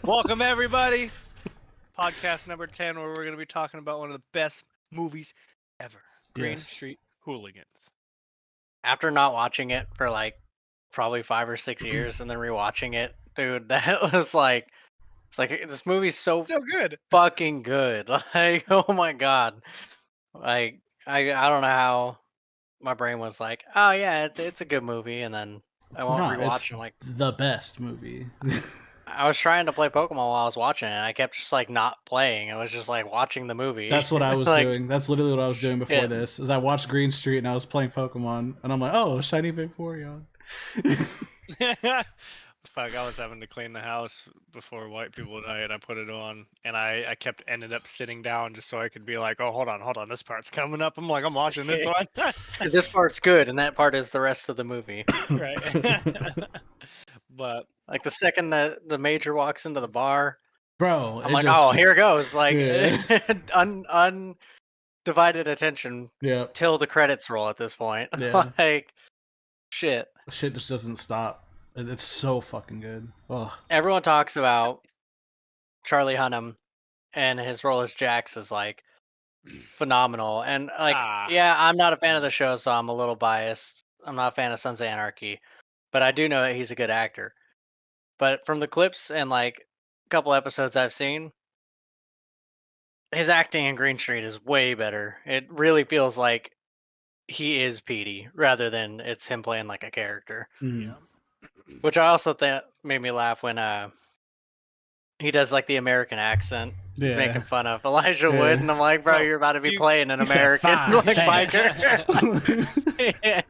Welcome, everybody. Podcast number 10, where we're going to be talking about one of the best movies ever, Green Yes. Street Hooligans. After not watching it for like probably 5 or 6 years and then rewatching it, dude, that was like, it's like this movie's so So good. fucking good. Like, oh my god. Like, I don't know how my brain was like, oh yeah, it's a good movie, and then I won't No, rewatch it's it. Like, the best movie. I was trying to play Pokemon while I was watching it, and I kept just like not playing. I was just like watching the movie. That's what I was like, doing. That's literally what I was doing before Yeah. this. Is I watched Green Street and I was playing Pokemon, and I'm like, oh, shiny Vaporeon. Fuck, I was having to clean the house before White People Night, and I put it on, and I ended up sitting down just so I could be like, oh, hold on, this part's coming up. I'm like, I'm watching this one. This part's good, and that part is the rest of the movie. Right. But Like the second the major walks into the bar, Bro, I'm like, oh, here it goes. Like, Yeah. undivided attention Yeah, till the credits roll at this point. Yeah. Like, shit. shit just doesn't stop. It's so fucking good. Oh, Everyone talks about Charlie Hunnam and his role as Jax is like phenomenal. And like, yeah, I'm not a fan of the show, so I'm a little biased. I'm not a fan of Sons of Anarchy, but I do know that he's a good actor. But from the clips and like a couple episodes I've seen, his acting in Green Street is way better. It really feels like he is Petey rather than it's him playing like a character. mm. Which I also think made me laugh when he does like the American accent, Yeah. making fun of Elijah Yeah. Wood, and I'm like, bro, Oh, you're about to be you- playing an He said, American "Fine, like thanks." biker. yeah,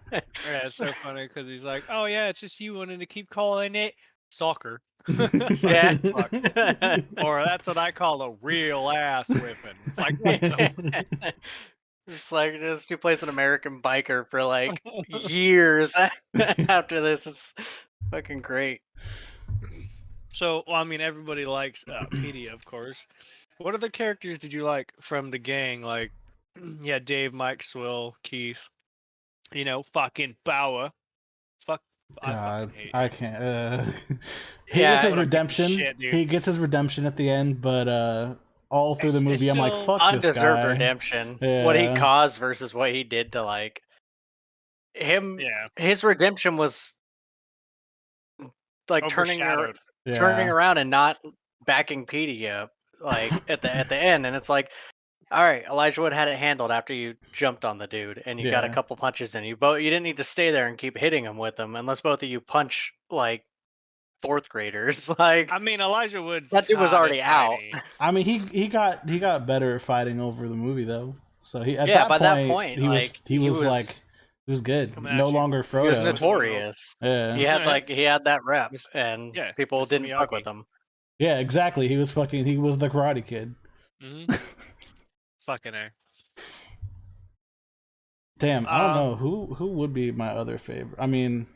it's so funny because he's like, oh yeah, it's just you wanting to keep calling it soccer. Yeah. Fuck. Or that's what I call a real ass whipping. Like, what the- It's like just he plays an American biker for like years after this. It's fucking great. So, well, I mean, everybody likes Petey, of course. What other characters did you like from the gang? Like, yeah, Dave, Mike, Swill, Keith. You know, fucking Bauer. Fuck. I God, fucking hate I him. can't. He Yeah, gets his what a piece of redemption. shit, dude. He gets his redemption at the end, but all through the It's movie, I'm like, still fuck this undeserved guy. redemption. What he Yeah. caused versus what he did to like him. Yeah. His redemption was like turning Overshadowed. Yeah. around and not backing Petey up like at the end, and it's like, all right, Elijah Wood had it handled after you jumped on the dude and you got a Yeah. couple punches in you. You didn't need to stay there and keep hitting him with them unless both of you punch like fourth graders. Like, I mean, Elijah Wood's that dude was kinda already out. tiny. I mean, he got better at fighting over the movie though. So he at Yeah, that by point, that point, he like, he was like he was good. Coming at No you. longer He was Frodo. notorious. Yeah. He had Alright. he had that rep, Mis- and yeah, people Mr. didn't fuck Miyagi. with him. Yeah, exactly. He was the Karate Kid. Mhm. Fucking A. Damn, I don't Um, know who would be my other favorite. I mean,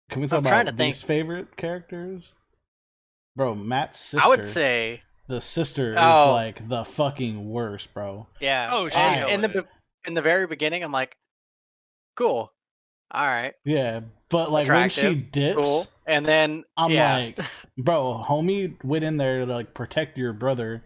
can we talk I'm trying about to least favorite characters? Bro, Matt's sister. I would say, the sister is Oh. like the fucking worst, bro. yeah. Oh, she and hella in the very beginning, I'm like, cool, all right, Yeah, but like when she Attractive, dips, cool. And then I'm yeah, like, bro, homie went in there to like protect your brother,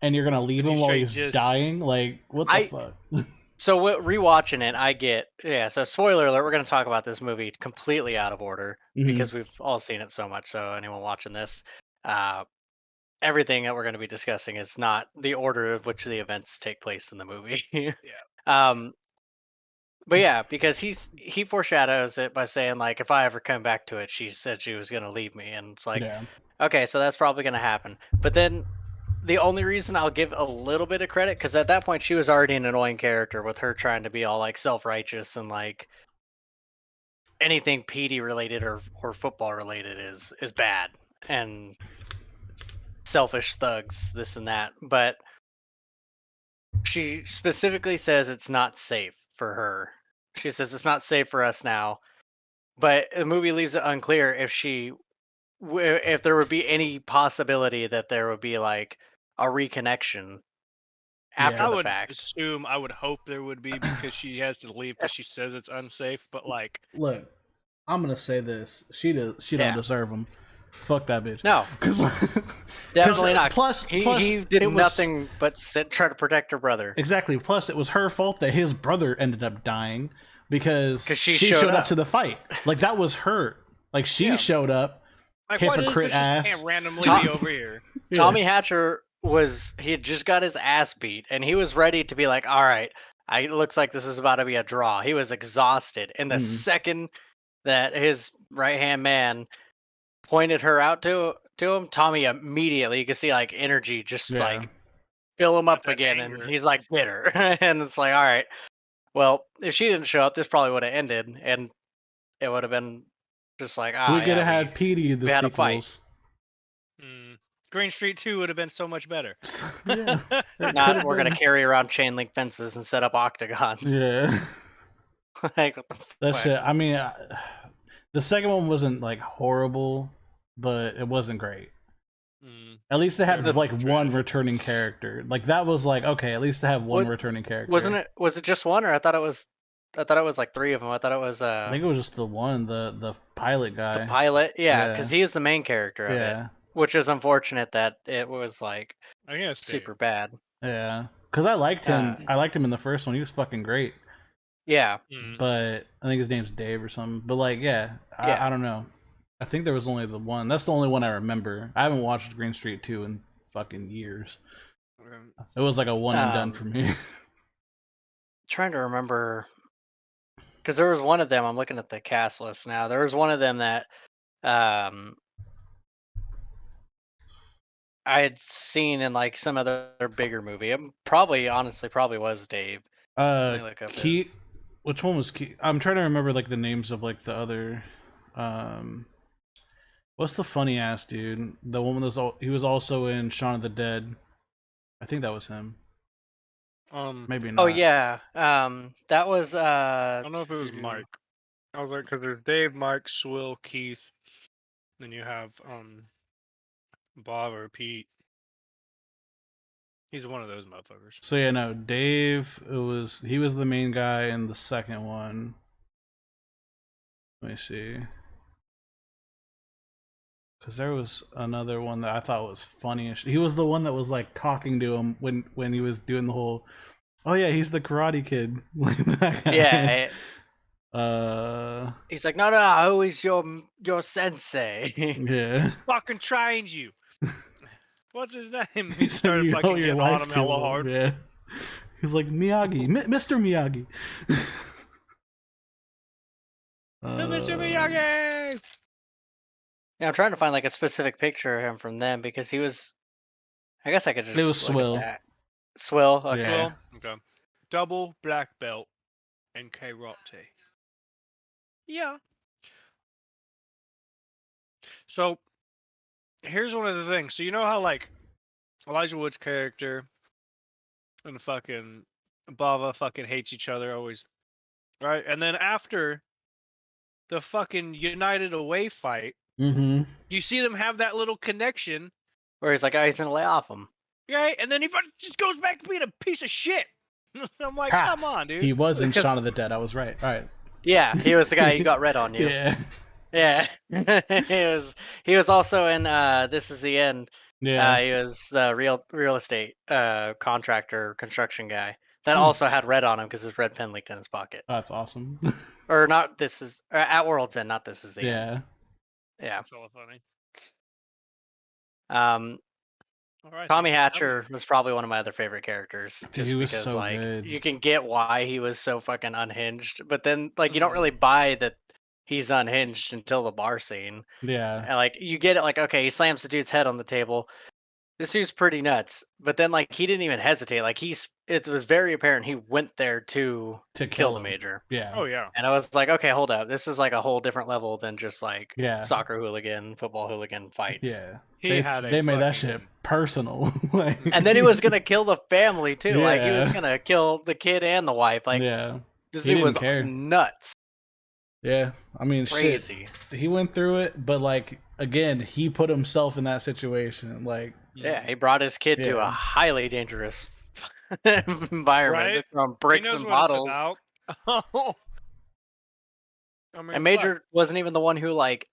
and you're gonna leave And him you while straight he's just- dying? Like, what the fuck? So rewatching it, I get So spoiler alert: we're going to talk about this movie completely out of order Mhm. because we've all seen it so much. So anyone watching this, everything that we're going to be discussing is not the order of which the events take place in the movie. But yeah, because he foreshadows it by saying like, if I ever come back to it, she said she was going to leave me, and it's like, Yeah, okay, so that's probably going to happen. But then the only reason I'll give a little bit of credit, because at that point she was already an annoying character with her trying to be all like self-righteous and like anything PD related or football related is bad and selfish thugs, this and that. But she specifically says it's not safe for her. She says it's not safe for us now. But the movie leaves it unclear if there would be any possibility that there would be like a reconnection after I the would fact. assume, I would hope there would be because she has to leave because she says it's unsafe. But like, look, I'm gonna say this: she don't Yeah. deserve him. Fuck that bitch. No, 'Cause, definitely not. Plus, he did nothing but try to protect her brother. Exactly. Plus, it was her fault that his brother ended up dying because she showed up to the fight. Like, that was her. Like, she showed up. Like, hypocrite ass. Can't randomly be over here. Tommy Hatcher he had just got his ass beat, and he was ready to be like, all right, it looks like this is about to be a draw. He was exhausted. And the second that his right-hand man pointed her out to him, Tommy immediately, you can see like energy just like fill him up again, and he's like bitter. And it's like, all right, well, if she didn't show up, this probably would have ended, and it would have been just like, we could have had Petey the sequels. Green Street 2 would have been so much better. Not we're gonna carry around chain link fences and set up octagons. Yeah. Like, what the that shit. I mean, the second one wasn't like horrible, but it wasn't great. At least they had like one returning character. Like, that was like, okay, at least they have one returning character. Was it just one, or I thought it was like three of them. I thought it was I think it was just the one, the pilot guy. The pilot, yeah, because he is the main character of it. Which is unfortunate that it was like super bad. Yeah, because I liked him. I liked him in the first one. He was fucking great. Yeah. But I think his name's Dave or something. But like, I don't know. I think there was only the one. That's the only one I remember. I haven't watched Green Street 2 in fucking years. It was like a one and done for me. Trying to remember, because there was one of them. I'm looking at the cast list now. There was one of them that I had seen in like some other bigger movie. It probably was Dave. Keith. Which one was Keith? I'm trying to remember like the names of like the other. What's the funny ass dude? The one that he was also in Shaun of the Dead. I think that was him. Maybe not. Oh yeah. That was. I don't know if it was Mike. I was like, because there's Dave, Mike, Swill, Keith. Then you have Bob or Pete. He's one of those motherfuckers. So yeah, no, Dave. He was the main guy in the second one. Let me see. Because there was another one that I thought was funniest. He was the one that was like talking to him when he was doing the whole, oh yeah, he's the Karate Kid. Like that guy. Yeah. He's like, no, who is your sensei? Yeah. Fucking trained you. What's his name? He started fucking getting on him hella hard. Yeah. He's like, Miyagi, Mr. Miyagi. Mr. Miyagi. Yeah, I'm trying to find like a specific picture of him from them because he was. I guess I could just. It was Swill. Swill. Okay. Yeah. Okay. Double black belt and karate. Yeah. So, here's one of the things. So you know how like Elijah Wood's character and fucking Bava fucking hates each other always, right? And then after the fucking United Away fight, you see them have that little connection where he's like, oh, he's gonna lay off him, right? And then he just goes back to being a piece of shit. I'm like, come on, dude. He was in Shaun of the Dead. I was right. All right. Yeah, he was the guy who got red on you. Yeah. he was also in This Is the End. Yeah. He was the real estate contractor, construction guy that also had red on him because his red pen leaked in his pocket. Oh, that's awesome. Or not. This is at World's End. Not This Is the End. Yeah. That's all funny. All right, Tommy Hatcher was probably one of my other favorite characters. Dude, he was so like good. You can get why he was so fucking unhinged, but then like you don't really buy that he's unhinged until the bar scene. Yeah. And like you get it, like, okay, he slams the dude's head on the table. This dude's pretty nuts. But then like he didn't even hesitate. Like it was very apparent he went there to kill the Major. Yeah. Oh yeah. And I was like, okay, hold up. This is like a whole different level than just like soccer hooligan, football hooligan fights. Yeah. They made that shit personal. Like... And then he was gonna kill the family too. Yeah. Like he was gonna kill the kid and the wife. Like this dude was nuts. Yeah, I mean, crazy. Shit. He went through it, but like again, he put himself in that situation. Like, yeah, he brought his kid to a highly dangerous environment. Right? Throwing bricks and bottles. I mean, and Major wasn't even the one who like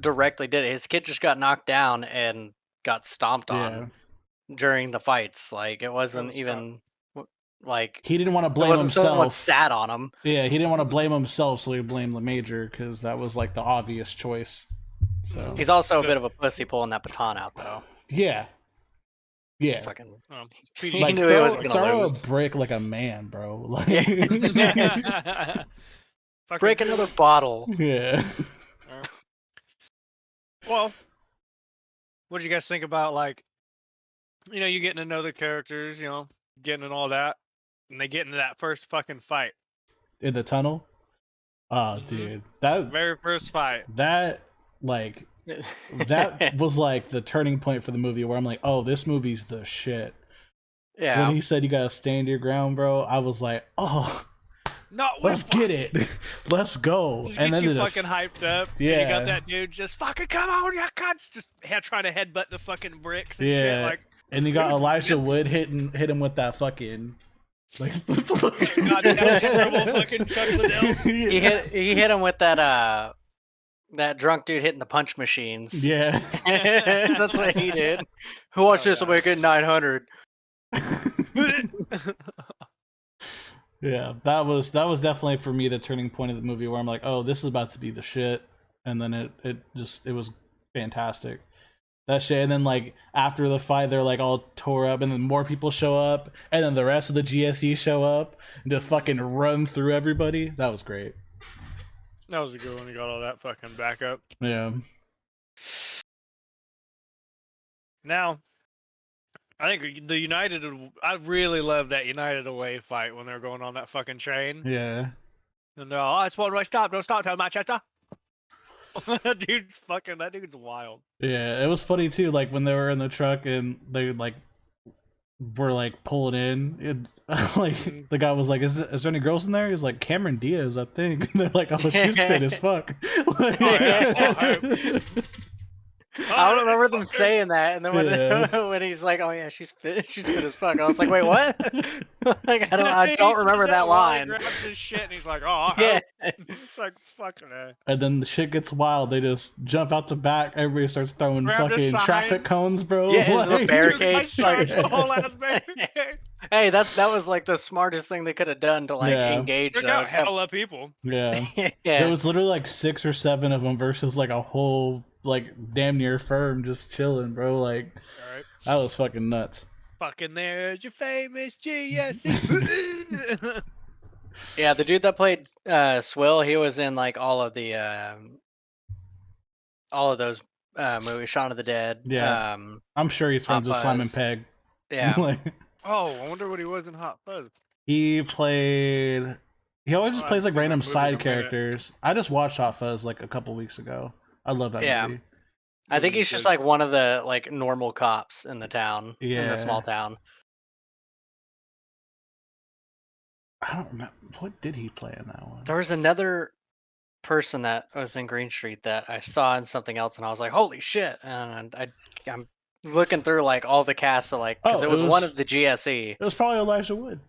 directly did it. His kid just got knocked down and got stomped on during the fights. Like it wasn't even like he didn't want to blame himself. Someone sat on him. Yeah, he didn't want to blame himself, so he blamed the major because that was like the obvious choice. So he's also a bit of a pussy pulling that baton out, though. Yeah. Fucking. He like knew he wasn't gonna lose. A brick like a man, bro. Like... Break another bottle. Yeah. Well, what do you guys think about, like, you know, you getting to know the characters, you know, getting and all that, and they get into that first fucking fight in the tunnel? Oh, dude, that very first fight. That like that was like the turning point for the movie, where I'm like, oh, this movie's the shit. Yeah. When he said you gotta stand your ground, bro, I was like, oh. Let's get it. Let's go. Just and then you fucking hyped up. Yeah. And you got that dude just fucking come on, you cunts, just trying to headbutt the fucking bricks and shit. Like, and you got Elijah Wood hit him with that fucking like he hit him with that that drunk dude hitting the punch machines. Yeah. That's what he did. Who wants this will make it 900. Yeah, that was definitely for me the turning point of the movie, where I'm like, oh, this is about to be the shit, and then it was fantastic, that shit. And then like after the fight, they're like all tore up, and then more people show up, and then the rest of the GSE show up and just fucking run through everybody. That was great. That was a good one. You got all that fucking backup. Yeah. Now, I think the United. I really love that United away fight when they're going on that fucking train. Yeah. And they're all, it's one way stop. Don't stop till Manchester. That dude's wild. Yeah, it was funny too. Like when they were in the truck and they like were like pulling in. Like the guy was like, "Is there any girls in there?" He was like, "Cameron Diaz, I think." And they're like, "Oh, she's fit as fuck." Like, I don't remember them saying that, and then when he's like, "Oh yeah, she's fit as fuck," I was like, "Wait, what?" Like I don't remember that line. He grabs his shit and he's like, "Oh yeah." It's like fucking. And then the shit gets wild. They just jump out the back. Everybody starts throwing fucking traffic cones, bro. Yeah, like, the barricades. The whole ass barricade. Hey, that was like the smartest thing they could have done to like engage those hella people. Yeah. Yeah. There was literally like 6 or 7 of them versus like a whole like damn near firm just chilling, bro. Like that was fucking nuts. Fucking there's your famous GSE. Yeah, the dude that played Swill, he was in like all of those movies, Shaun of the Dead. Yeah. I'm sure he's friends with Simon Pegg. Yeah. Like, oh, I wonder what he was in Hot Fuzz. He always just plays like random side characters. I just watched Hot Fuzz like a couple weeks ago. I love that movie. I think he's just like one of the like normal cops in the town, in the small town. I don't remember, what did he play in that one? There was another person that was in Green Street that I saw in something else, and I was like, "Holy shit!" And I'm looking through like all the cast of like, because it was one of the GSE. It was probably Elijah Wood.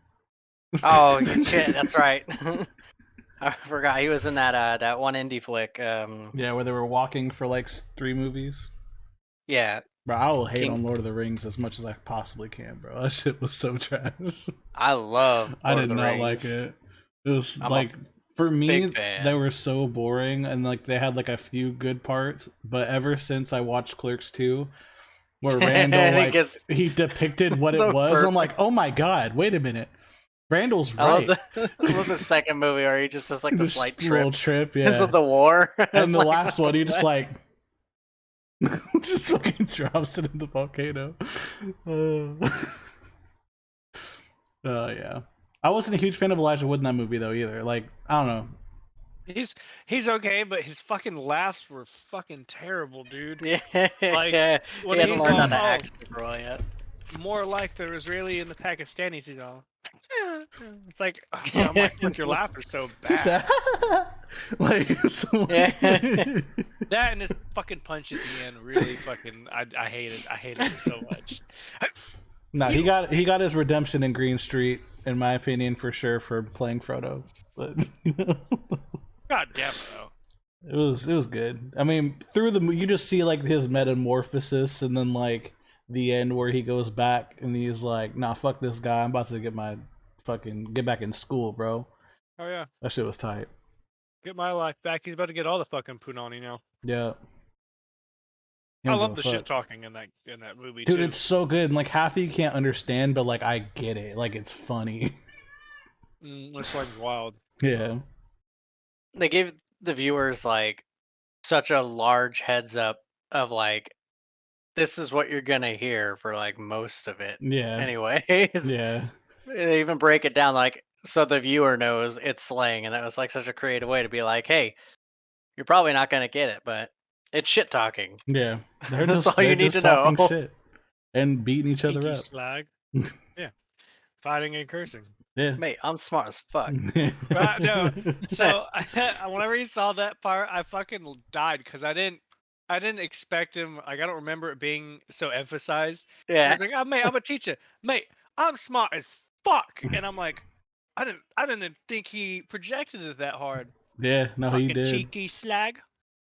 Oh shit, that's right. I forgot he was in that one indie flick. Yeah, where they were walking for like 3 movies. Yeah. Bro, I will hate on Lord of the Rings as much as I possibly can, bro. That shit was so trash. I love I did not like it. It was like, for me, they were so boring, and like they had like a few good parts, but ever since I watched Clerks 2, where Randall like he depicted what it was, I'm like, oh my god, wait a minute. Randall's right. I love the second movie where he just does like the slight trip. Little trip, yeah. Because of the war. And the like, last one, he just like just fucking drops it in the volcano. Yeah. I wasn't a huge fan of Elijah Wood in that movie though either. Like, I don't know. He's okay, but his fucking laughs were fucking terrible, dude. Yeah. Like when he hasn't learned how to act super well yet. More like the Israeli and the Pakistanis, you know. It's like, oh, I'm like, look, your laugh is so bad. Like, that and his fucking punch at the end really fucking. I hated it so much. No, he got his redemption in Green Street, in my opinion, for sure, for playing Frodo. But God damn it, though. It was good. I mean, through the you just see like his metamorphosis, and then like the end where he goes back and he's like, "Nah, fuck this guy. I'm about to get back in school, bro." Oh yeah, that shit was tight. Get my life back. He's about to get all the fucking punani now. Yeah. I love the shit talking in that movie, dude. Too. It's so good. And like half of you can't understand, but like I get it. Like it's funny. It's like wild. Yeah. They gave the viewers like such a large heads up of like, this is what you're gonna hear for like most of it. Yeah. Anyway. Yeah. They even break it down like so the viewer knows it's slang, and that was like such a creative way to be like, hey, you're probably not gonna get it, but it's shit talking. Yeah. That's all you need to know. Shit and beating each other up. Slag. Yeah. Fighting and cursing. Yeah. Mate, I'm smart as fuck. No. So whenever he saw that part, I fucking died because I didn't expect him. Like I don't remember it being so emphasized. Yeah. I was like, oh, mate, I'm a teacher. Mate, I'm smart as fuck. And I'm like, I didn't think he projected it that hard. Yeah, no, fucking he did. Cheeky slag.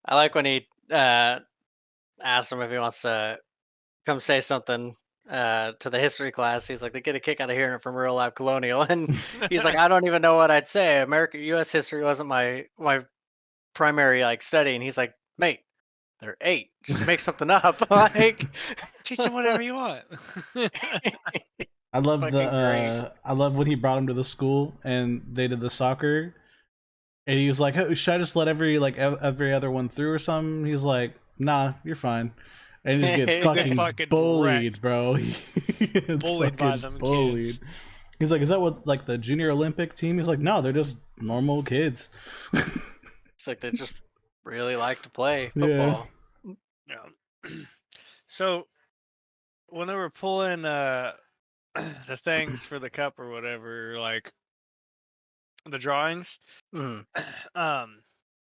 I like when he asked him if he wants to come say something to the history class. He's like, they get a kick out of hearing it from real life colonial, and he's like, I don't even know what I'd say. U.S. history wasn't my primary like study, and he's like, mate, they're 8. Just make something up. Like, teach him whatever you want. I love I love when he brought him to the school and they did the soccer, and he was like, hey, should I just let every other one through or something? He's like, nah, you're fine. And he just gets fucking bullied, wrecked. Bro. Bullied by them kids. He's like, is that what like the junior Olympic team? He's like, no, they're just normal kids. It's like they just really like to play football. Yeah. So when they were pulling the things for the cup or whatever, like the drawings.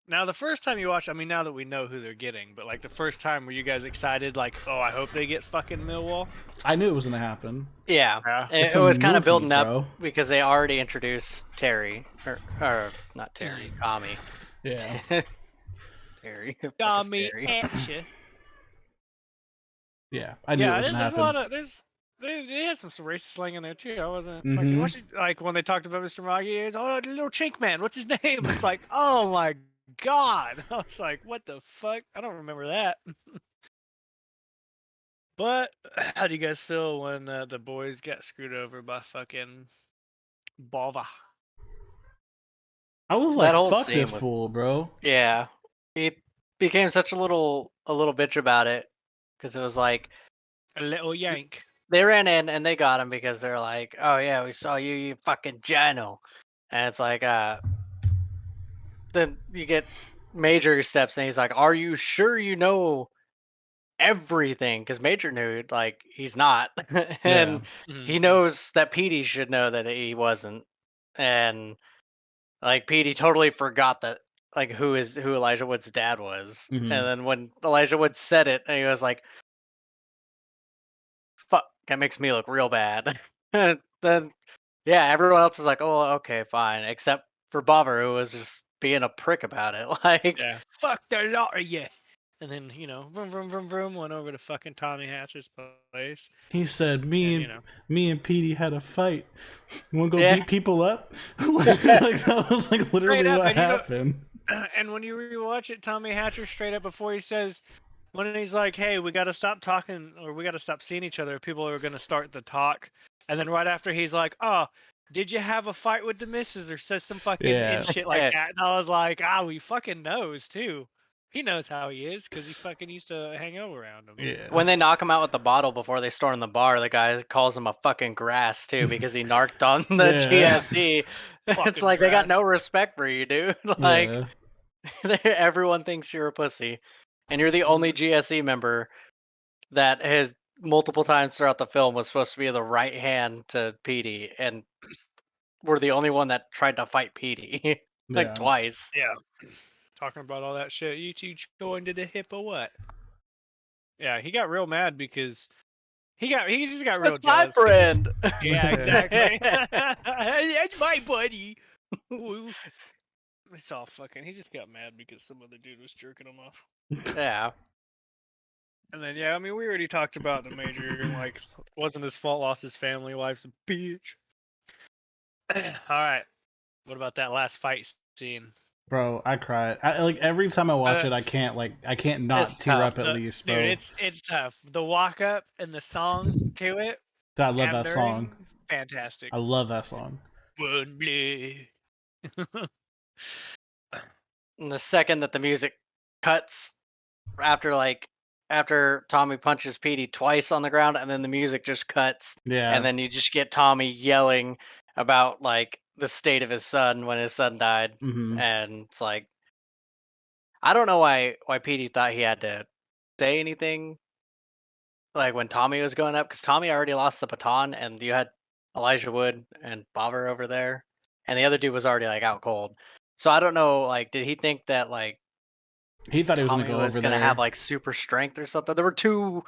Now the first time you watch, I mean, now that we know who they're getting, but like the first time, were you guys excited? Like, oh, I hope they get fucking Millwall. I knew it was gonna happen. Yeah, it was kind of building up because they already introduced Terry, or not Terry, Kami. Yeah. Terry. Kami. Yeah, I knew it was gonna happen. They had some racist slang in there too. I wasn't fucking watching, like when they talked about Mr. Miyagi. He's the little chink man. What's his name? It's like, oh my god. I was like, what the fuck? I don't remember that. But how do you guys feel when the boys got screwed over by fucking Bava? I was like, fuck this fool, bro. Yeah, he became such a little bitch about it because it was like a little yank. They ran in and they got him because they're like, oh yeah, we saw you, you fucking Jano. And it's like, then you get Major steps and he's like, are you sure you know everything? Because Major knew, like, he's not. And he knows that Petey should know that he wasn't. And like Petey totally forgot that, like, who Elijah Wood's dad was. And then when Elijah Wood said it, and he was like, fuck, that makes me look real bad. Then, yeah, everyone else is like, oh, okay, fine, except for Bobber, who was just being a prick about it. Like, yeah, fuck the lot of you. And then, vroom, vroom, vroom, vroom, went over to fucking Tommy Hatch's place. He said, me and Petey had a fight. You want to go beat people up? Like that was like literally what happened. And when you rewatch it, Tommy Hatcher straight up before he says, when he's like, hey, we got to stop talking, or we got to stop seeing each other, people are going to start the talk. And then right after he's like, oh, did you have a fight with the missus, or says some fucking shit like that? And I was like, he fucking knows too. He knows how he is because he fucking used to hang out around him. Yeah. When they knock him out with the bottle before they storm the bar, the guy calls him a fucking grass too because he narked on the GSE. It's like they got no respect for you, dude. Like everyone thinks you're a pussy. And you're the only GSE member that has multiple times throughout the film was supposed to be the right hand to Petey, and we're the only one that tried to fight Petey like twice. Yeah, talking about all that shit. You two joined to the hip or what? Yeah, he got real mad because he just got real jealous. That's my friend. Yeah, exactly. That's my buddy. It's all fucking. He just got mad because some other dude was jerking him off. Yeah. And then yeah, I mean we already talked about the major like wasn't his fault, lost his family, wife's a bitch. All right, what about that last fight scene? Bro, I cried. Like every time I watch it, I can't not tear up at least, bro. Dude, it's tough. The walk up and the song to it. I love that song. Fantastic. I love that song. And the second that the music cuts after Tommy punches Petey twice on the ground, and then the music just cuts. Yeah. And then you just get Tommy yelling about like the state of his son when his son died. Mm-hmm. And it's like, I don't know why Petey thought he had to say anything like when Tommy was going up, because Tommy already lost the baton, and you had Elijah Wood and Bobber over there, and the other dude was already like out cold. So I don't know, like, did he think that like he thought he was Tommy gonna go over there, have like super strength or something? There were two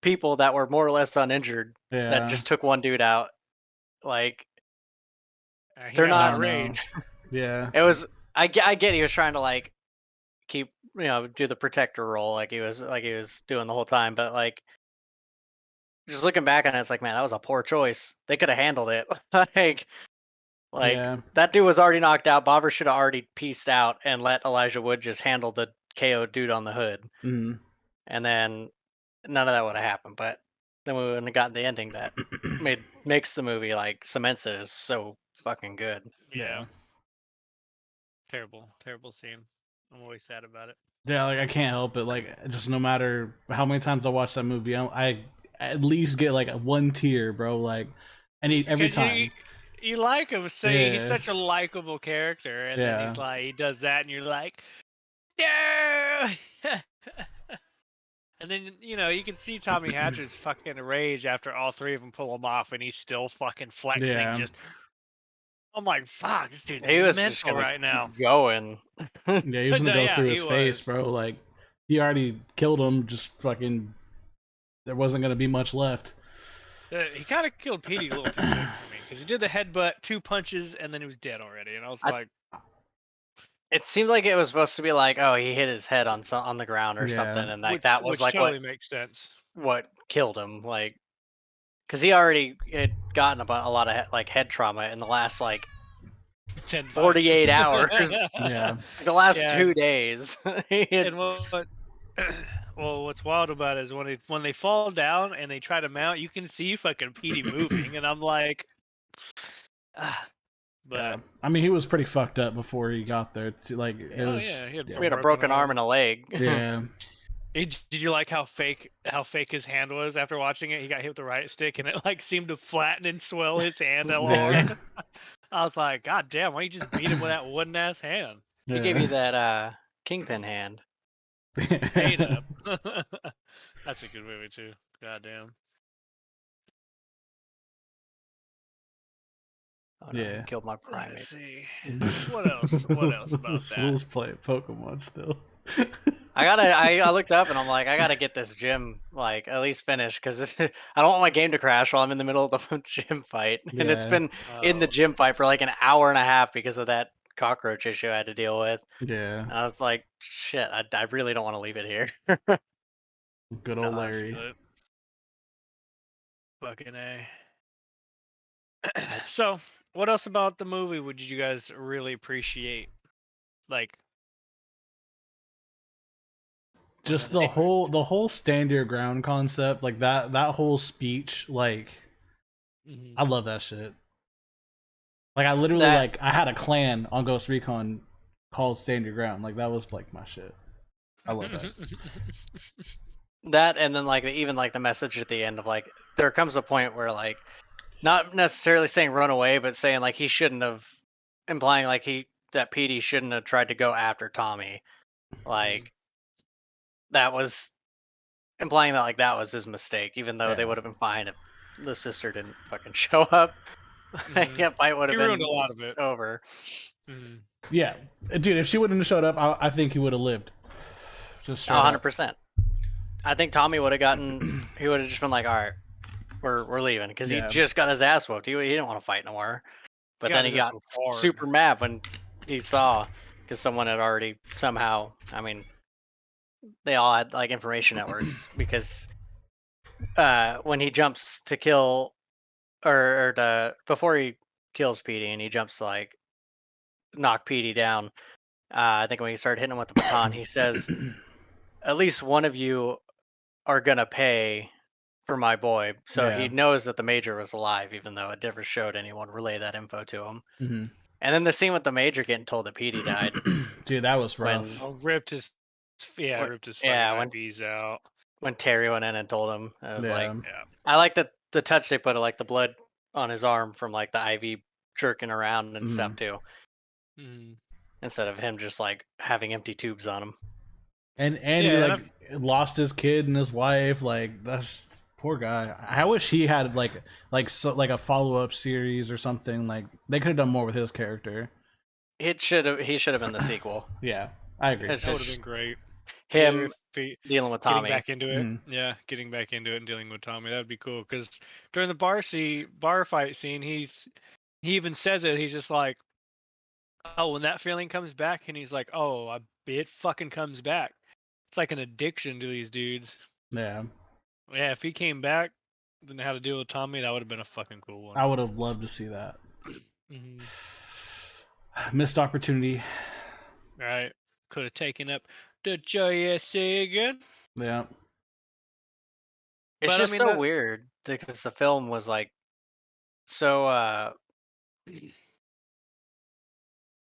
people that were more or less uninjured that just took one dude out. Like, they're not rage. Yeah, it was. I get he was trying to like keep do the protector role like he was doing the whole time, but like just looking back on it, it's like, man, that was a poor choice. They could have handled it. That dude was already knocked out. Bobber should have already pieced out and let Elijah Wood just handle the KO dude on the hood. Mm-hmm. And then none of that would have happened. But then we wouldn't have gotten the ending that makes the movie like cements it as so fucking good. Yeah. Terrible scene. I'm always sad about it. Yeah, like I can't help it. Like just no matter how many times I watch that movie, I at least get like one tear, bro. Like, every time. You like him, so he's such a likable character, and then he's like, he does that, and you're like, no. And then you can see Tommy Hatcher's fucking rage after all three of them pull him off, and he's still fucking flexing. Just, I'm like, fuck, this dude's mental right now. Going. Yeah, he was gonna go through his face, bro. Like, he already killed him. Just fucking, there wasn't gonna be much left. He kind of killed Petey a little too quick for me, because he did the headbutt, 2 punches, and then he was dead already. And I was like, it seemed like it was supposed to be like, oh, he hit his head on the ground or something, and like that was like totally makes sense. What killed him, like, because he already had gotten a lot of like head trauma in the last like 48 hours. Yeah, the last 2 days. And well, what's wild about it is when they fall down and they try to mount, you can see fucking Petey moving, and I'm like, but I mean, he was pretty fucked up before he got there. Like, he had a broken arm and a leg. Yeah. Did you like how fake his hand was after watching it? He got hit with the right stick, and it like seemed to flatten and swell his hand along. Yeah. I was like, God damn, why don't you just beat him with that wooden ass hand? He gave you that kingpin hand. Straight up. That's a good movie too. God damn. Oh, no, yeah. Killed my primate. Let's see. What else about that? Fool's playing Pokemon still. I looked up and I'm like, I gotta get this gym like at least finished, because I don't want my game to crash while I'm in the middle of the gym fight. And it's been in the gym fight for like an hour and a half because of that cockroach issue I had to deal with. Yeah. And I was like, shit, I really don't want to leave it here. Good old Larry. Fucking A. So, what else about the movie would you guys really appreciate? Like, just the whole stand your ground concept, like that whole speech, like, I love that shit. Like, I literally I had a clan on Ghost Recon called Stand Your Ground. Like, that was like my shit. I love that. That, and then like even like the message at the end of like, there comes a point where like, not necessarily saying run away, but saying like he shouldn't have, implying like that Petey shouldn't have tried to go after Tommy. Like, that was implying that like that was his mistake, even though they would have been fine if the sister didn't fucking show up. That fight would have been a lot of it over. Yeah, dude, if she wouldn't have showed up, I think he would have lived. Just 100%. I think Tommy would have gotten. He would have just been like, "All right, we're leaving," because he just got his ass whooped. He didn't want to fight no more. But then he got super mad when he saw because someone had already somehow. I mean, they all had like information networks because when he jumps to kill before he kills Petey and he jumps to like knock Petey down. I think when he started hitting him with the baton, he says, "At least one of you are gonna pay for my boy." So he knows that the Major was alive, even though it never showed anyone relay that info to him. Mm-hmm. And then the scene with the Major getting told that Petey died. Dude, that was rough. Ripped his fucking IVs out. When Terry went in and told him, I was like, yeah. I like the touch they put of like the blood on his arm from like the IV jerking around and stuff too. Mm. Instead of him just like having empty tubes on him. And he like lost his kid and his wife. Like, that's poor guy. I wish he had like a follow-up series or something. Like, they could have done more with his character. He should have been the sequel. Yeah, I agree. That would have been great. Him dealing with Tommy. Getting back into it. Yeah, getting back into it and dealing with Tommy. That would be cool. Because during the bar fight scene, he even says it. He's just like, oh, when that feeling comes back, and he's like, oh, it fucking comes back. It's like an addiction to these dudes. Yeah. Yeah, if he came back, then how to deal with Tommy, that would have been a fucking cool one. I would have loved to see that. Missed opportunity. Right. Could have taken up the joyous again. Yeah. It's just so weird because the film was like so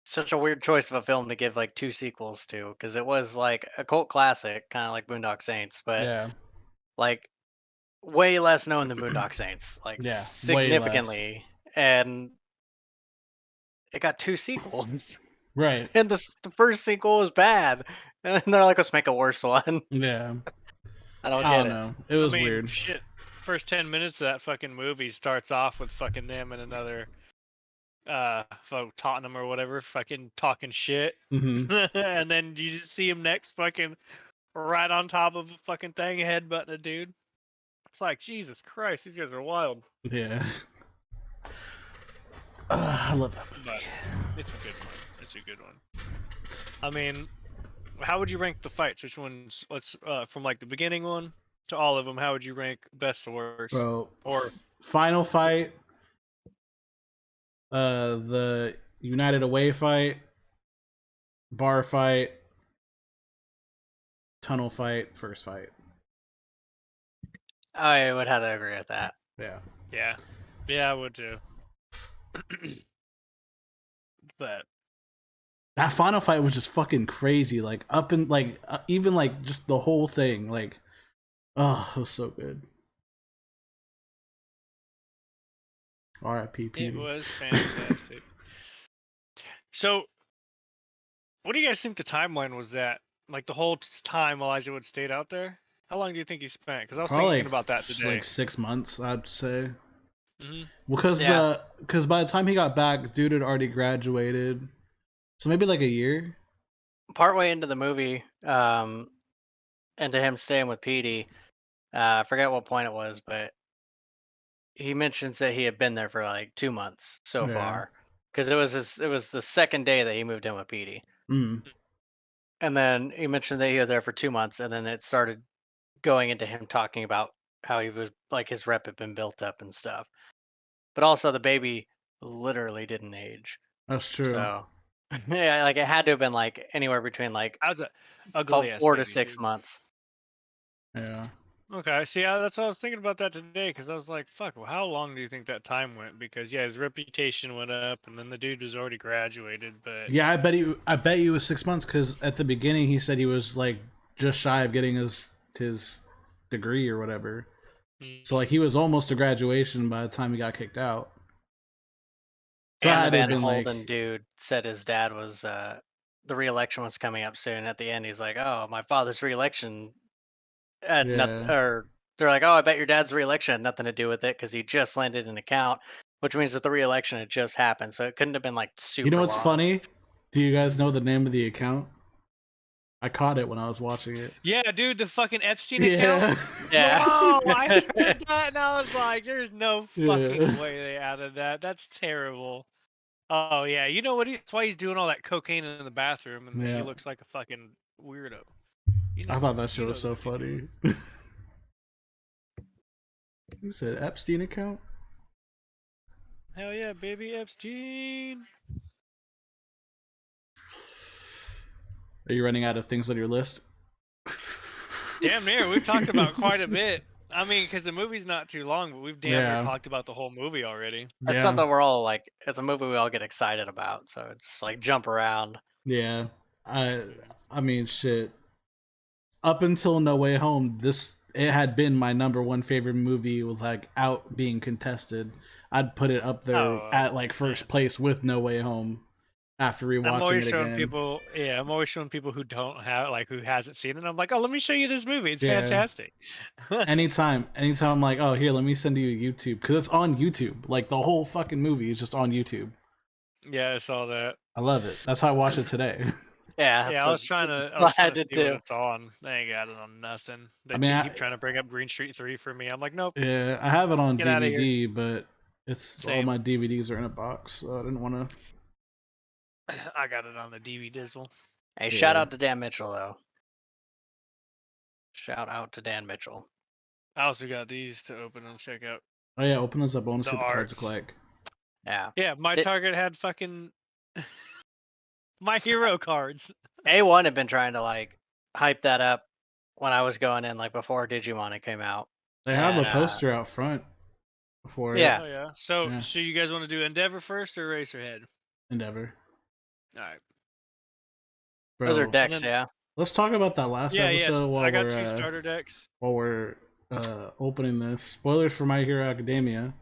such a weird choice of a film to give like 2 sequels to, because it was like a cult classic, kind of like Boondock Saints, but like way less known than Boondock Saints, like significantly, and it got 2 sequels. Right. And the first sequel was bad, and they're like, let's make a worse one. Yeah. I don't know. It was weird. Shit. First 10 minutes of that fucking movie starts off with fucking them and another Tottenham or whatever fucking talking shit. And then you just see him next fucking right on top of a fucking thing, headbutting a dude. It's like, Jesus Christ, these guys are wild. Yeah. I love that movie. But it's a good one. It's a good one. I mean, how would you rank the fights? Which ones? Let's from like the beginning one to all of them. How would you rank best to worst? Bro, or final fight, the United Away fight, bar fight, tunnel fight, first fight. I would have to agree with that. Yeah, I would too. But that final fight was just fucking crazy. Like up and like even like just the whole thing. Like, oh, it was so good. R.I.P. It was fantastic. So, what do you guys think the timeline was at? Like the whole time Elijah Wood stayed out there? How long do you think he spent? Because I was thinking about that today. Like 6 months, I'd say. Because by the time he got back, dude had already graduated. So maybe like a year. Partway into the movie, into him staying with Petey, I forget what point it was, but he mentions that he had been there for like 2 months so far, because it was the second day that he moved in with Petey. And then he mentioned that he was there for 2 months, and then it started going into him talking about how he was like his rep had been built up and stuff. But also the baby literally didn't age. That's true. So yeah, like it had to have been like anywhere between like 4 to 6 months. Yeah. Okay, see, that's what I was thinking about that today, because I was like, fuck, well, how long do you think that time went? Because his reputation went up, and then the dude was already graduated. But yeah, I bet you it was 6 months, because at the beginning he said he was like just shy of getting his degree or whatever. So like he was almost to graduation by the time he got kicked out. So and the Van Holden dude said his dad was the re-election was coming up soon. At the end, he's like, "Oh, my father's re-election." Or they're like, "Oh, I bet your dad's re-election had nothing to do with it because he just landed an account," which means that the re-election had just happened. So it couldn't have been like super. You know what's long. funny? Do you guys know the name of the account? I caught it when I was watching it. Yeah, dude, the fucking Epstein account. Yeah. Oh, I heard that, and I was like, "There's no fucking way they added that. That's terrible." Oh yeah, you know what? That's why he's doing all that cocaine in the bathroom, and Yeah. he looks like a fucking weirdo. You know, I thought that shit you was know so the video. funny. You said Epstein account? Hell yeah, baby Epstein. Are you running out of things on your list? Damn near. We've talked about quite a bit. I mean, because the movie's not too long, but we've damn near talked about the whole movie already. It's something we're all like. It's a movie we all get excited about. So just like jump around. Yeah, I mean, shit. Up until No Way Home, it had been my number one favorite movie with like out being contested. I'd put it up there at like first place with No Way Home after rewatching I'm always it showing again. people, I'm always showing people who don't have, like, who hasn't seen it. I'm like, oh, let me show you this movie. It's fantastic. anytime I'm like, oh, here, let me send you a YouTube because it's on YouTube. Like the whole fucking movie is just on YouTube. Yeah, I saw that. I love it. That's how I watched it today. Yeah, I was trying to see what it's on. They ain't got it on nothing. They keep trying to bring up Green Street 3 for me. I'm like, nope. Yeah, I have it on DVD, but all my DVDs are in a box, so I didn't want to. I got it on the DVD-dizzle. Hey, shout out to Dan Mitchell though. Shout out to Dan Mitchell. I also got these to open and check out. Oh yeah, open those up. I want to see the cards look like. Yeah. Yeah, my Target had fucking my hero cards. A1 had been trying to like hype that up when I was going in, like before Digimon came out. They have a poster out front before. Yeah. Oh yeah. So you guys want to do Endeavor first or Eraserhead? Endeavor. All right. Bro, those are decks, yeah. Let's talk about that last episode while I got 2 starter decks. While we're opening this. Spoilers for My Hero Academia.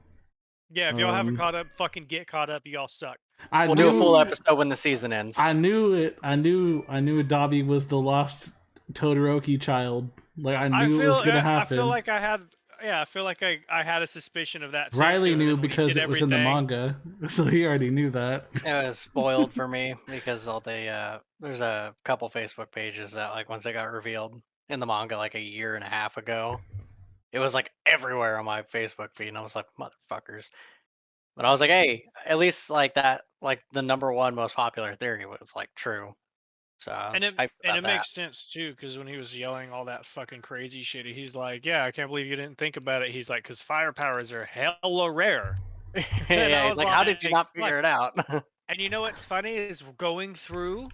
Yeah, if y'all haven't caught up, fucking get caught up. Y'all suck. We'll do a full episode when the season ends. I knew it. I knew Adabi was the lost Todoroki child. Like I knew it was gonna happen. I feel like I had a suspicion of that too. Riley knew because it was in the manga, so he already knew that. It was spoiled for me because all the there's a couple Facebook pages that like once it got revealed in the manga like a year and a half ago, it was like everywhere on my Facebook feed, and I was like, motherfuckers. But I was like, hey, at least like that, like the number one most popular theory was like true. So it makes sense too, because when he was yelling all that fucking crazy shit, he's like, "Yeah, I can't believe you didn't think about it." He's like, "Cause fire powers are hella rare." Yeah, he's like, "How did you not figure it out?" And you know what's funny is going through,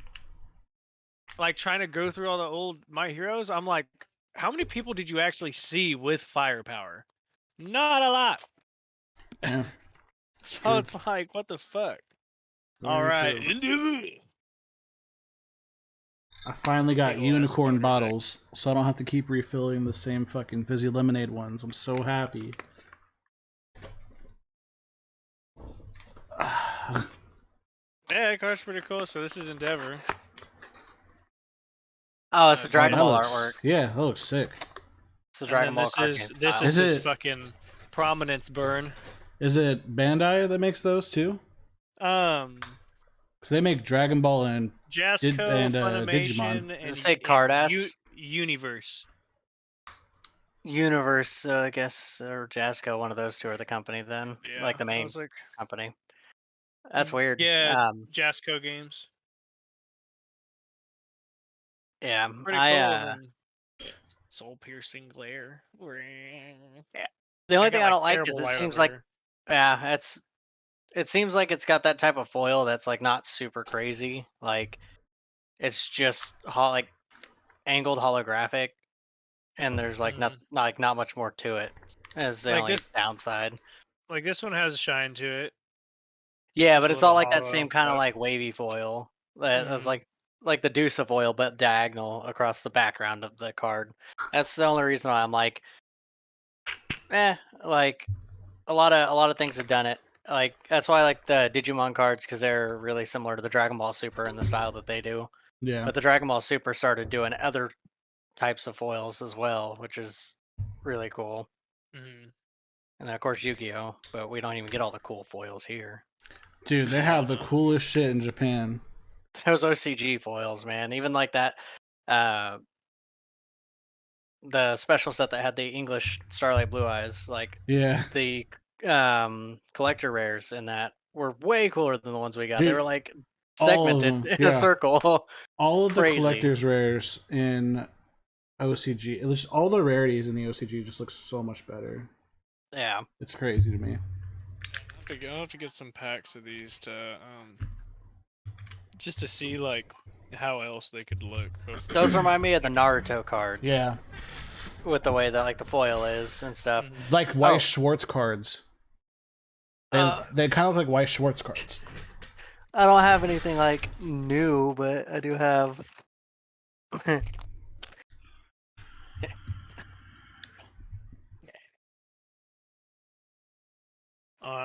like trying to go through all the old My Heroes. I'm like, how many people did you actually see with firepower? Not a lot. Yeah. So it's like, what the fuck? All right. I finally got unicorn bottles, so I don't have to keep refilling the same fucking fizzy lemonade ones. I'm so happy. Yeah, that card's pretty cool. So this is Endeavor. Oh, it's the Dragon Ball artwork. Yeah, that looks sick. It's the Dragon Ball. This is his fucking prominence burn. Is it Bandai that makes those too? So they make Dragon Ball and Jasco, and Funimation, Digimon. Does it say Cardass? Universe. Universe, I guess, or Jasco, one of those two are the company then, like the main company. That's weird. Yeah, Jasco Games. Yeah, pretty cool. Soul piercing glare. Yeah. The only thing I don't like is it seems like, it seems like it's got that type of foil that's like not super crazy. Like it's just like angled holographic, and there's like not much more to it. As the only downside. Like this one has a shine to it. Yeah, but it's all like that same kind of like wavy foil. That's like the deuce of foil, but diagonal across the background of the card. That's the only reason why I'm like, like a lot of things have done it. Like that's why I like the Digimon cards, because they're really similar to the Dragon Ball Super in the style that they do. Yeah. But the Dragon Ball Super started doing other types of foils as well, which is really cool. Mm-hmm. And then of course Yu-Gi-Oh, but we don't even get all the cool foils here. Dude, they have the coolest shit in Japan. Those OCG foils, man. Even like that, the special set that had the English Starlight Blue Eyes, like the collector rares in that were way cooler than the ones we got. Dude, they were like all of segmented them, in a circle. All of the Crazy. collector's rares in OCG, at least all the rarities in the OCG just look so much better. Yeah. It's crazy to me. I'll have to get some packs of these to just to see like how else they could look. Those remind me of the Naruto cards. Yeah. With the way that like the foil is and stuff. Like Weiss Schwartz cards. They kind of look like Weiss Schwartz cards. I don't have anything like new, but I do have.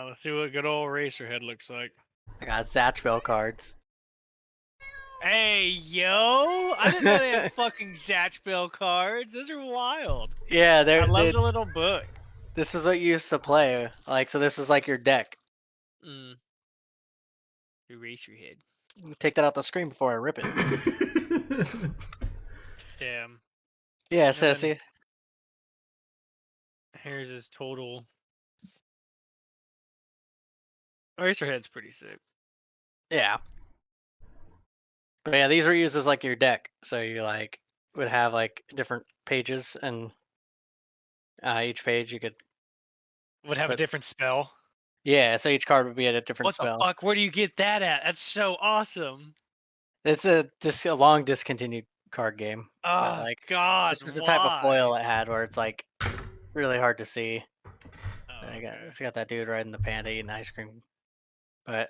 Let's see what good old Racerhead looks like. I got Zatchbell cards. Hey, yo! I didn't know they had fucking Zatchbell cards. Those are wild. Yeah, I love the little book. This is what you used to play. Like, so this is like your deck. Eraserhead. Take that out the screen before I rip it. Damn. Yeah, Sassy. Here's his total. Eraserhead's pretty sick. Yeah. But yeah, these were used as like your deck. So you like would have like different pages, and each page you could have a different spell. Yeah, so each card would be at a different spell. What the fuck? Where do you get that at? That's so awesome. It's a long discontinued card game. Oh like, God! This is the type of foil it had where it's like really hard to see. It's got that dude riding the panda eating ice cream. But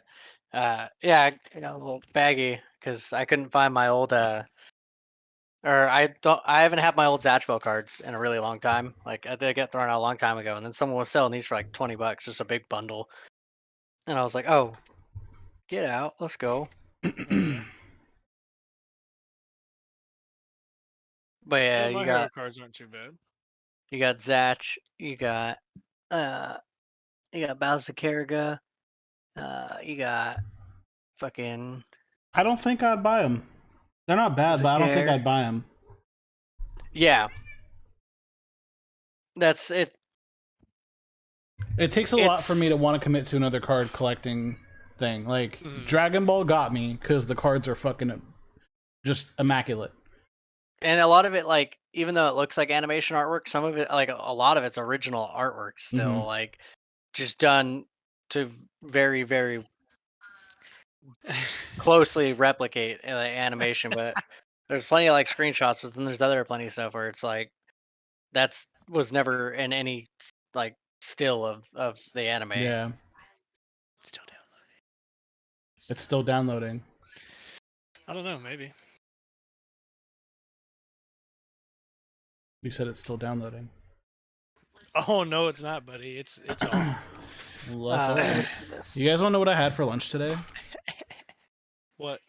yeah, I got a little baggy because I couldn't find my old I haven't had my old Zatchbell cards in a really long time. Like they got thrown out a long time ago, and then someone was selling these for like $20, just a big bundle. And I was like, oh, get out, let's go. But yeah, my hero cards aren't too bad. You got Zatch, you got Bowser Karaga, you got fucking. I don't think I'd buy them. They're not bad, but I don't think I'd buy them. Yeah, that's it. It takes a lot for me to want to commit to another card collecting thing. Like Dragon Ball got me because the cards are fucking just immaculate. And a lot of it, like, even though it looks like animation artwork, some of it, like, a lot of it's original artwork still, like, just done to very, very closely replicate the animation. But there's plenty of, like, screenshots, but then there's plenty of stuff where it's like, was never in any, like, still of the anime. Yeah. Still downloading. It's still downloading. I don't know, maybe. You said it's still downloading. Oh no, it's not, buddy. It's on. You guys want to know what I had for lunch today? What?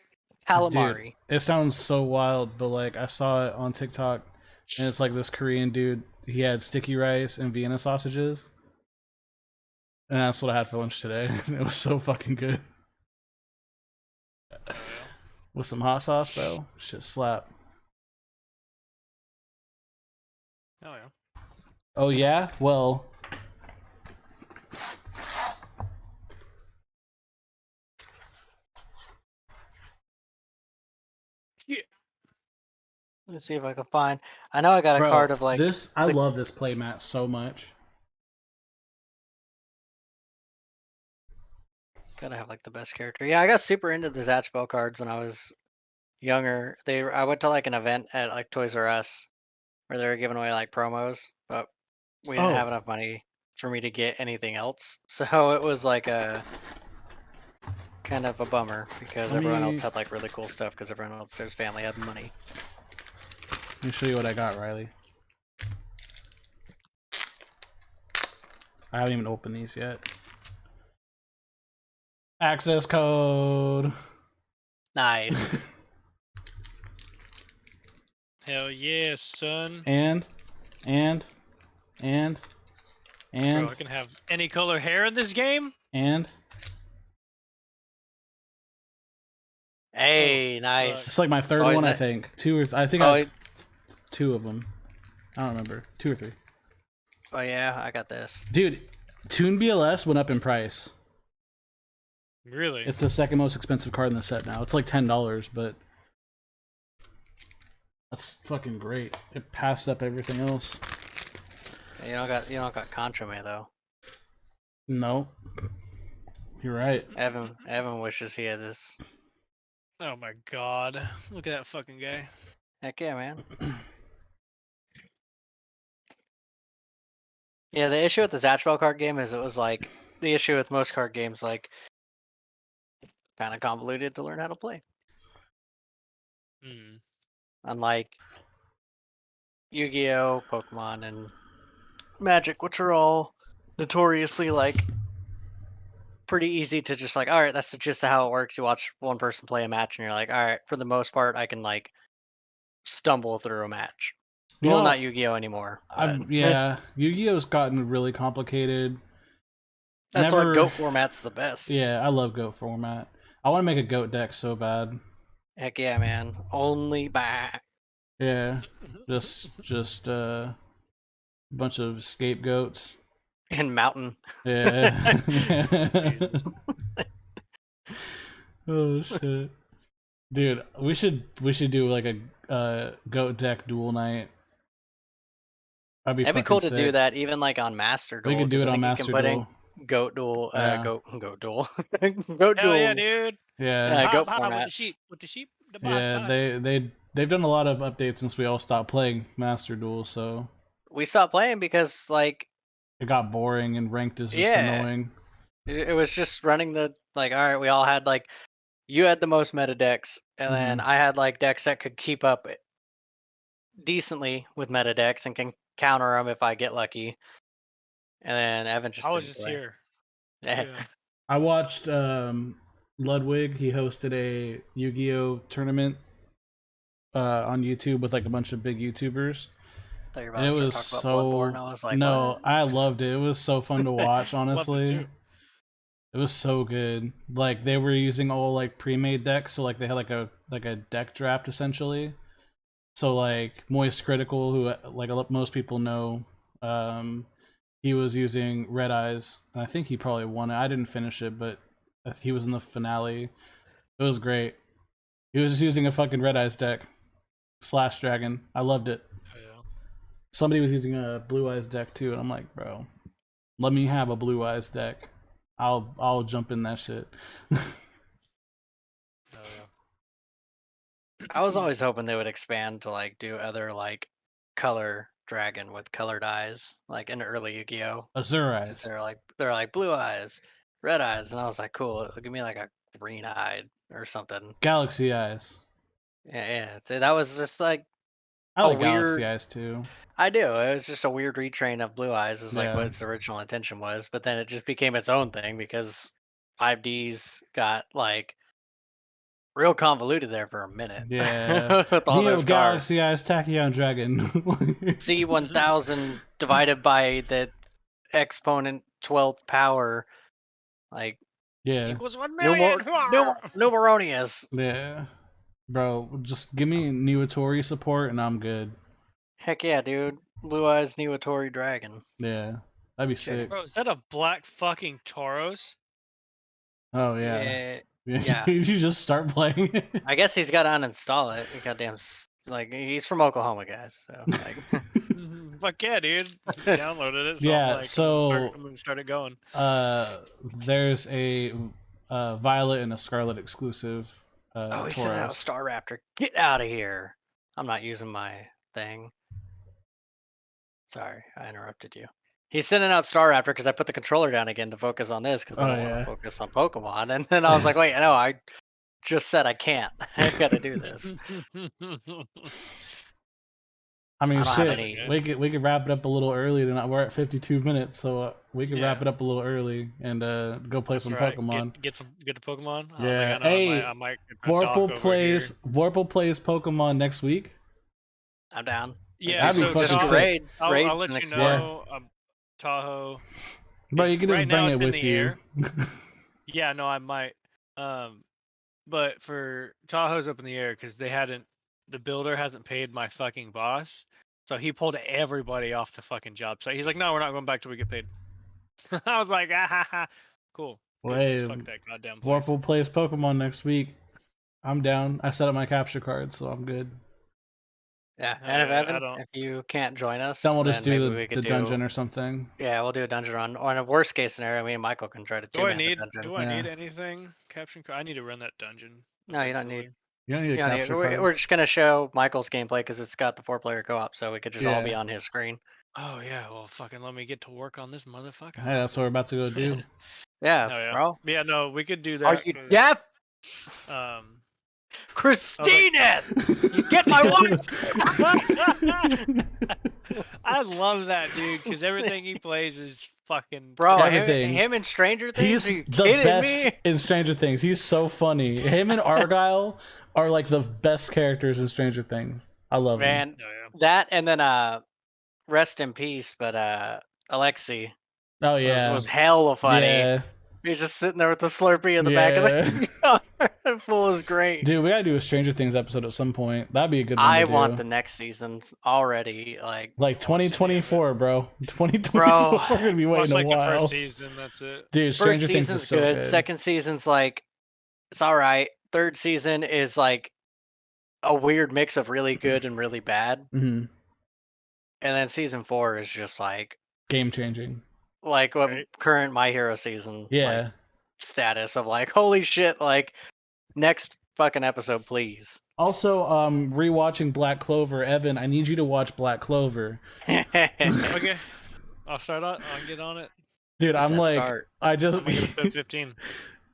Calamari. Dude, it sounds so wild, but like I saw it on TikTok, and it's like this Korean dude. He had sticky rice and Vienna sausages, and that's what I had for lunch today. It was so fucking good. With some hot sauce, bro. Shit slap. Oh yeah. Oh yeah? Well. Yeah. Let's see if I can find. I know I got a card of like this. I love this playmat so much. Gotta have like the best character. Yeah, I got super into the Zatchbell cards when I was younger. I went to like an event at like Toys R Us where they were giving away like promos, but we didn't have enough money for me to get anything else. So it was like a kind of a bummer because everyone else had like really cool stuff because everyone else, their family had money. Let me show you what I got, Riley. I haven't even opened these yet. Access code. Nice. Hell yeah, son. And Bro, I can have any color hair in this game? Hey, nice. It's like my third one, I think. I think I have 2 of them. I don't remember. 2 or 3. Oh yeah, I got this. Dude, Toon BLS went up in price. Really? It's the second most expensive card in the set now. It's like $10, but that's fucking great. It passed up everything else. You don't got Contra though. No. You're right. Evan wishes he had this. Oh my god. Look at that fucking guy. Heck yeah, man. Yeah, the issue with the Zatchbell card game is it was like the issue with most card games, like kind of convoluted to learn how to play. Unlike Yu-Gi-Oh, Pokemon, and Magic, which are all notoriously like pretty easy to just like, all right, that's just how it works. You watch one person play a match, and you're like, all right, for the most part, I can like stumble through a match. Well, not Yu-Gi-Oh anymore. Yeah, Yu-Gi-Oh's gotten really complicated. That's why GOAT format's the best. Yeah, I love GOAT format. I want to make a GOAT deck so bad. Heck yeah, man! Only back. Yeah, just a bunch of scapegoats. And Mountain. Yeah. Oh shit, dude! We should do like a GOAT deck duel night. That'd be cool to do that, even like on Master Duel. We could do it on Master Duel. GOAT Duel, GOAT Duel, GOAT Duel. Yeah, dude. Yeah, GOAT format. With the sheep. The boss, yeah, they've done a lot of updates since we all stopped playing Master Duel. So we stopped playing because like it got boring and ranked is just annoying. It was just running the like. All right, we all had like, you had the most meta decks, and then I had like decks that could keep up decently with meta decks and can counter them if I get lucky. And then Evan just. I was just here. Yeah. I watched Ludwig. He hosted a Yu-Gi-Oh tournament on YouTube with like a bunch of big YouTubers. And it was so. I was like, no, what? I loved it. It was so fun to watch. Honestly, it was so good. Like they were using all like pre-made decks, so like they had like a deck draft essentially. So like Moist Critical, who like most people know, he was using Red Eyes, and I think he probably won it. I didn't finish it, but he was in the finale. It was great. He was just using a fucking Red Eyes deck, Slash Dragon. I loved it. Yeah. Somebody was using a Blue Eyes deck too, and I'm like, bro, let me have a Blue Eyes deck. I'll jump in that shit. I was always hoping they would expand to like do other like color dragon with colored eyes, like in early Yu-Gi-Oh. Azure Eyes. They're like blue eyes, red eyes, and I was like, cool. Give me like a green eyed or something. Galaxy Eyes. Yeah. So that was just like. I like Galaxy Eyes too. I do. It was just a weird retrain of Blue Eyes, is like what its original intention was, but then it just became its own thing because 5Ds got like real convoluted there for a minute. Yeah. With all those Galaxy Eyes, Tachyon Dragon. C1000 divided by the exponent 12th power, like equals 1 million. Numeronius. Yeah. Bro, just give me Niwatori support and I'm good. Heck yeah, dude. Blue Eyes Niwatori Dragon. Yeah. That'd be sick. Bro, is that a black fucking Tauros? Oh, yeah. Yeah. You just start playing it. I guess he's got to uninstall it. Goddamn, like, he's from Oklahoma, guys. So, like. Fuck yeah, dude. Downloaded it. So yeah, I'm like, so. I'm gonna start it going. There's a Violet and a Scarlet exclusive. He sent out Star Raptor. Get out of here. I'm not using my thing. Sorry, I interrupted you. He's sending out Star Raptor because I put the controller down again to focus on this because I don't want to focus on Pokemon. And then I was like, wait, no, I just said I can't. I gotta do this. I mean, shit. We could wrap it up a little early tonight. We're at 52 minutes, so we can wrap it up a little early and go play some Pokemon. Get the Pokemon. Yeah. I might Vorpal plays Pokemon next week. I'm down. Yeah, that'd be fucking sick. I'll let you know. Tahoe. Bro, you can just bring it with you. Yeah, no, I might. But for Tahoe's up in the air because the builder hasn't paid my fucking boss, so he pulled everybody off the fucking job site. He's like, no, we're not going back till we get paid. I was like, cool. Well, fuck that goddamn place. Vorpal plays Pokemon next week. I'm down. I set up my capture card, so I'm good. Yeah, and if Yeah, Evan, if you can't join us, then we'll just do maybe the dungeon or something. Yeah, we'll do a dungeon run. Or in a worst case scenario, me and Michael can try to Do I the need dungeon. do I need anything? Caption card? I need to run that dungeon. No, you don't need. You don't need a capture card. We're just gonna show Michael's gameplay because it's got the 4-player co-op, so we could just all be on his screen. Oh yeah, well fucking let me get to work on this motherfucker. Hey, that's what we're about to go do. Yeah, bro. Yeah, no, we could do that. Are you deaf? Christina, you get my wife. I love that dude because everything he plays is fucking bro. Everything. Him in Stranger Things. He's the best in Stranger Things. He's so funny. Him and Argyle are like the best characters in Stranger Things. I love him. That and then rest in peace, but Alexi. Oh yeah, was hella funny. Yeah. He's just sitting there with the Slurpee in the back of the full is great. Dude, we gotta do a Stranger Things episode at some point. That'd be a good one. I want the next season already. Like 2024, bro. 2024. Bro, we're gonna be waiting a while. The first season, that's it. Dude, Stranger Things is so good. Second season's like it's all right. Third season is like a weird mix of really good and really bad. Mm-hmm. And then season 4 is just like game changing. Like what current My Hero season status of like holy shit, like next fucking episode please. Also rewatching Black Clover. Evan, I need you to watch Black Clover. Okay, I'll get on it, dude. I'm I just episode 15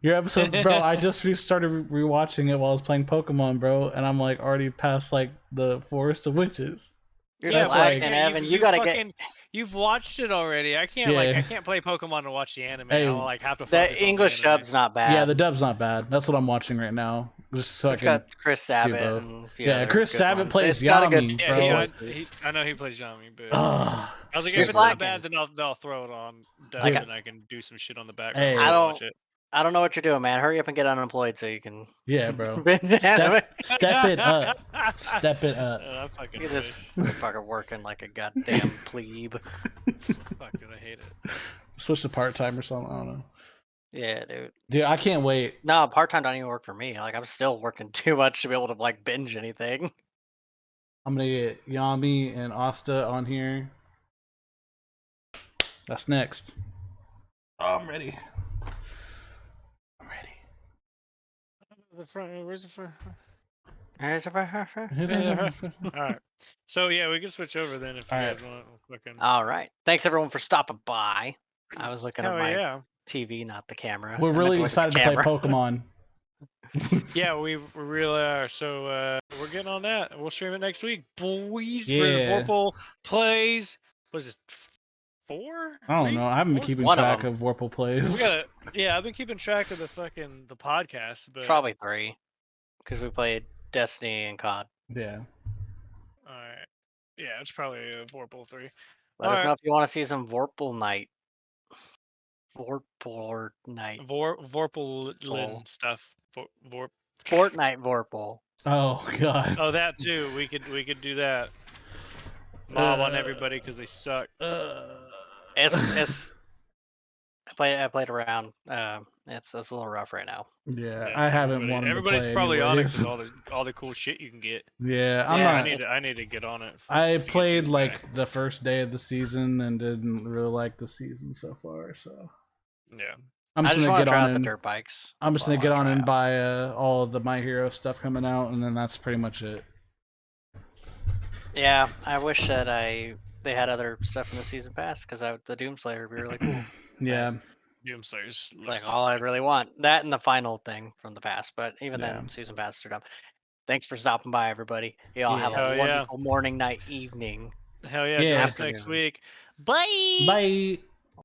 your episode, bro. I just started rewatching it while I was playing Pokemon, bro, and I'm like already past like the Forest of Witches. You're slacking, Evan. You gotta get. You've watched it already. I can't I can't play Pokemon and watch the anime. Hey, I'll have to. The English dub's not bad. Yeah, the dub's not bad. That's what I'm watching right now. Just so it's got Chris Sabat. And Chris Sabat plays Yami, bro. I know he plays Yami, but I was like, if it's not bad, then I'll throw it on dub and I can do some shit on the background. Hey, I don't know what you're doing, man. Hurry up and get unemployed so you can. Yeah, bro. Step it up. Step it up. I fucking Look at this motherfucker working like a goddamn plebe. Fuck, dude, I hate it. Switch to part time or something. I don't know. Yeah, dude. Dude, I can't wait. No, part time don't even work for me. Like I'm still working too much to be able to like binge anything. I'm gonna get Yami and Asta on here. That's next. Oh, I'm ready. Where's the front? All right. So yeah, we can switch over then if you guys want. All right. Thanks everyone for stopping by. I was looking at my TV, not the camera. We're really excited to play Pokemon. Yeah, we really are. So we're getting on that. We'll stream it next week, boys. Yeah. For Vorpal plays. Was it 4? I don't know. I haven't been keeping track of Vorpal plays. I've been keeping track of the podcast, but probably 3, because we played Destiny and COD. Yeah. All right. Yeah, it's probably Vorpal 3. Let us know if you want to see some Vorpal night. Vorpal night. Vorpal stuff. Fortnite Vorpal. Oh god. Oh, that too. We could do that. Mob on everybody because they suck. It's I played around. It's a little rough right now. Yeah, I haven't wanted to play. Everybody's probably anyways. on it because all the cool shit you can get. Yeah, I'm not. I need to get on it. I played like the first day of the season and didn't really like the season so far. So yeah, I'm just gonna get on the dirt bikes. I'm just gonna get on and buy all of the My Hero stuff coming out, and then that's pretty much it. Yeah, I wish that they had other stuff in the season pass because the Doomslayer would be really cool. Yeah. Doomslayers. It's like all I really want. That and the final thing from the past, but even then, season pass are dumb. Thanks for stopping by, everybody. Y'all have a wonderful morning, night, evening. Hell yeah. Till next week. Bye. Bye.